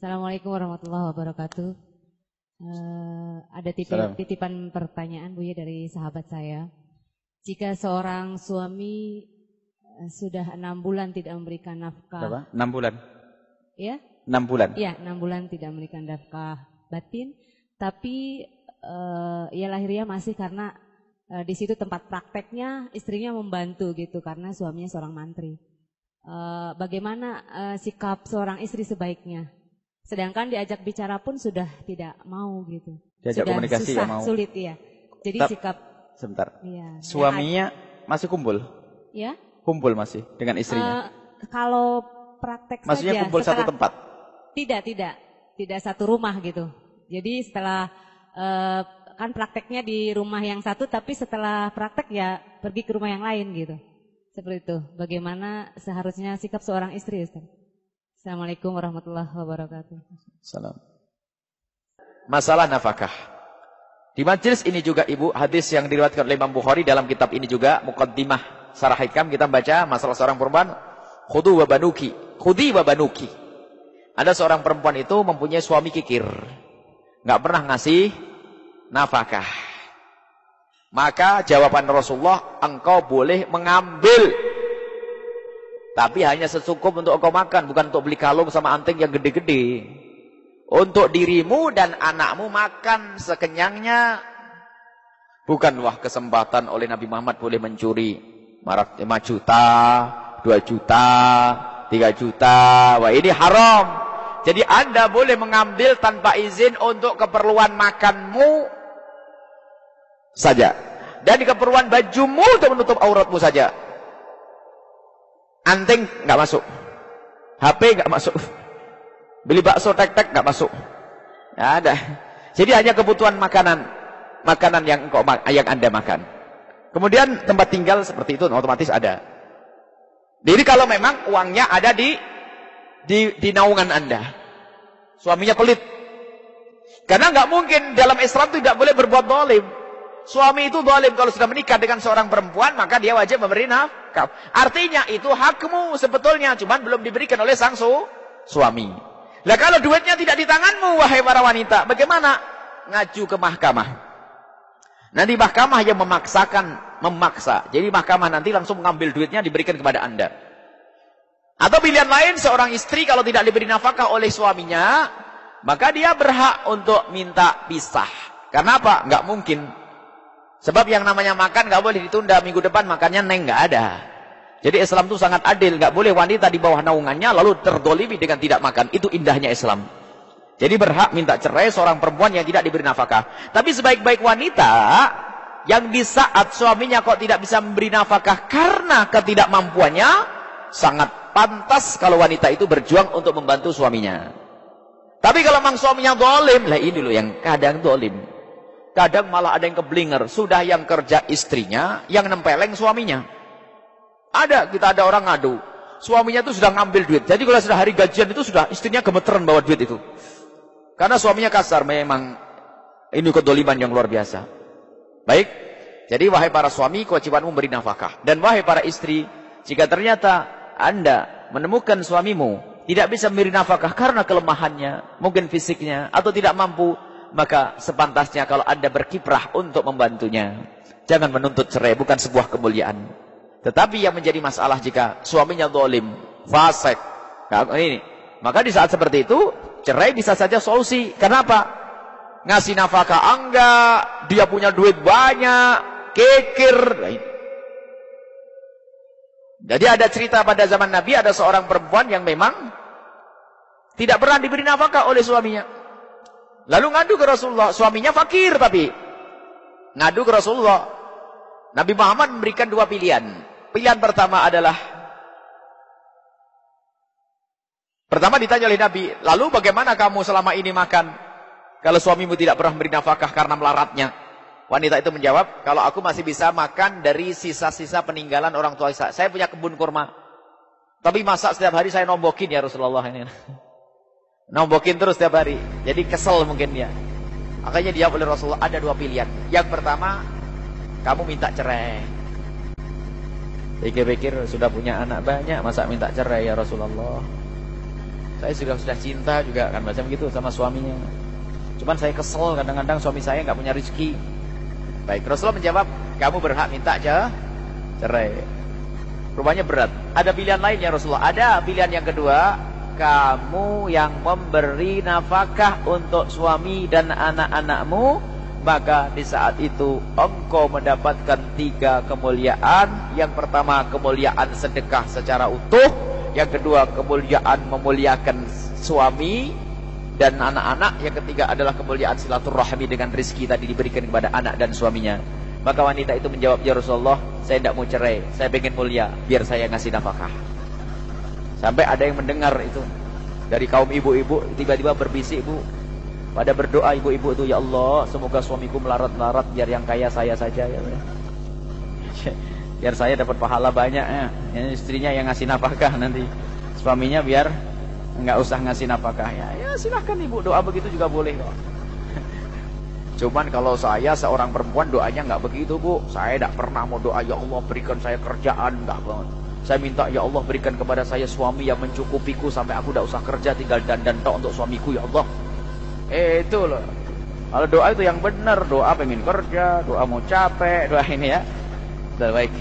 Assalamualaikum warahmatullahi wabarakatuh. Ada titipan pertanyaan Bu ya dari sahabat saya. Jika seorang suami sudah 6 bulan tidak memberikan nafkah. Berapa? 6 bulan? Ya? 6 bulan? Iya, 6 bulan tidak memberikan nafkah batin. Tapi ya lahirnya masih karena di situ tempat prakteknya istrinya membantu gitu karena suaminya seorang mantri. Bagaimana sikap seorang istri sebaiknya? Sedangkan diajak bicara pun sudah tidak mau gitu. Diajak sudah komunikasi susah, ya mau. sulit ya. Jadi sikap. Sebentar. Ya, suaminya masih kumpul? Ya. Kumpul masih dengan istrinya? Kalau praktek maksudnya saja. Kumpul satu tempat? Tidak satu rumah gitu. Jadi setelah kan prakteknya di rumah yang satu, tapi setelah praktek ya pergi ke rumah yang lain gitu. Seperti itu. Bagaimana seharusnya sikap seorang istri, Ustaz? Assalamualaikum warahmatullahi wabarakatuh. Salam. Masalah nafkah. Di majelis ini juga Ibu, hadis yang diriwayatkan oleh Imam Bukhari dalam kitab ini juga Muqaddimah Sarah Hikam kita baca masalah seorang perempuan khudhu wa banuki, khudhi wa banuki. Ada seorang perempuan itu mempunyai suami kikir. Enggak pernah ngasih nafkah. Maka jawaban Rasulullah, engkau boleh mengambil. Tapi hanya secukup untuk engkau makan, bukan untuk beli kalung sama anting yang gede-gede. Untuk dirimu dan anakmu makan sekenyangnya. Bukan wah kesempatan oleh Nabi Muhammad boleh mencuri 5 juta, 2 juta, 3 juta. Wah ini haram. Jadi Anda boleh mengambil tanpa izin untuk keperluan makanmu saja. Dan keperluan bajumu untuk menutup auratmu saja. Anting nggak masuk, HP nggak masuk, beli bakso tek-tek nggak masuk, nggak ada. Jadi hanya kebutuhan makanan yang Anda makan. Kemudian tempat tinggal seperti itu otomatis ada. Jadi kalau memang uangnya ada di naungan Anda, suaminya pelit, karena nggak mungkin dalam Islam itu tidak boleh berbuat zalim. Suami itu zalim kalau sudah menikah dengan seorang perempuan, maka dia wajib memberi nafkah. Artinya itu hakmu sebetulnya, cuman belum diberikan oleh sang suami. Lah kalau duitnya tidak di tanganmu, wahai para wanita, bagaimana? Ngaju ke mahkamah. Nanti mahkamah yang memaksa. Jadi mahkamah nanti langsung mengambil duitnya diberikan kepada Anda. Atau pilihan lain, seorang istri kalau tidak diberi nafkah oleh suaminya, maka dia berhak untuk minta pisah. Karena apa? Nggak mungkin. Sebab yang namanya makan nggak boleh ditunda, minggu depan makannya neng nggak ada. Jadi Islam itu sangat adil, nggak boleh wanita di bawah naungannya lalu terdolimi dengan tidak makan. Itu indahnya Islam. Jadi berhak minta cerai seorang perempuan yang tidak diberi nafkah. Tapi sebaik-baik wanita yang di saat suaminya kok tidak bisa memberi nafkah karena ketidakmampuannya, sangat pantas kalau wanita itu berjuang untuk membantu suaminya. Tapi kalau memang suaminya zalim, lah ini loh yang kadang zalim. Kadang malah ada yang keblinger, sudah yang kerja istrinya, yang nempeleng suaminya. Kita ada orang ngadu, suaminya itu sudah ngambil duit. Jadi kalau sudah hari gajian itu sudah istrinya gemeteran bawa duit itu. Karena suaminya kasar, memang ini kedoliman yang luar biasa. Baik, jadi wahai para suami, kewajibanmu memberi nafkah. Dan wahai para istri, jika ternyata Anda menemukan suamimu tidak bisa memberi nafkah karena kelemahannya, mungkin fisiknya, atau tidak mampu, maka sepantasnya kalau Anda berkiprah untuk membantunya. Jangan menuntut cerai, bukan sebuah kemuliaan. Tetapi yang menjadi masalah jika suaminya zalim, fasik, maka di saat seperti itu, cerai bisa saja solusi. Kenapa? Ngasih nafkah enggak, dia punya duit banyak, kekir. Jadi ada cerita pada zaman Nabi, ada seorang perempuan yang memang tidak pernah diberi nafkah oleh suaminya. Lalu ngadu ke Rasulullah, suaminya fakir tapi ngadu ke Rasulullah. Nabi Muhammad memberikan 2 pilihan. Pilihan pertama adalah, pertama ditanya oleh Nabi, lalu bagaimana kamu selama ini makan kalau suamimu tidak pernah memberi nafkah karena melaratnya? Wanita itu menjawab, kalau aku masih bisa makan dari sisa-sisa peninggalan orang tua saya. Saya punya kebun kurma, tapi masak setiap hari saya nombokin ya Rasulullah ini. Nombokin terus setiap hari. Jadi kesel mungkin dia. Makanya dia oleh Rasulullah ada 2 pilihan. Yang pertama, kamu minta cerai. Pikir-pikir sudah punya anak banyak, masa minta cerai ya Rasulullah? Saya sudah cinta juga kan macam gitu sama suaminya. Cuman saya kesel kadang-kadang suami saya nggak punya rezeki. Baik, Rasulullah menjawab, kamu berhak minta cerai. Rupanya berat. Ada pilihan lain ya Rasulullah. Ada pilihan yang kedua, kamu yang memberi nafkah untuk suami dan anak-anakmu, maka di saat itu engkau mendapatkan 3 kemuliaan. Yang pertama, kemuliaan sedekah secara utuh. Yang kedua, kemuliaan memuliakan suami dan anak-anak. Yang ketiga adalah kemuliaan silaturahmi dengan rezeki tadi diberikan kepada anak dan suaminya. Maka wanita itu menjawab, ya Rasulullah, saya tidak mau cerai, saya pengen mulia, biar saya ngasih nafkah. Sampai ada yang mendengar itu dari kaum ibu-ibu, tiba-tiba berbisik, Bu, pada berdoa ibu-ibu itu, ya Allah, semoga suamiku melarat-melarat, biar yang kaya saya saja ya. Biar saya dapat pahala banyak ya. Istrinya yang ngasih nafkah nanti, suaminya biar nggak usah ngasih nafkah ya. Ya silahkan ibu doa begitu juga boleh kok. Cuman kalau saya seorang perempuan doanya nggak begitu, Bu. Saya tidak pernah mau doa ya Allah berikan saya kerjaan, enggak banget. Saya minta ya Allah berikan kepada saya suami yang mencukupiku sampai aku tidak usah kerja, tinggal dandan tok untuk suamiku ya Allah. Itu loh. Kalau doa itu yang benar, doa pengen kerja, doa mau capek, doa ini ya. Sudah baik.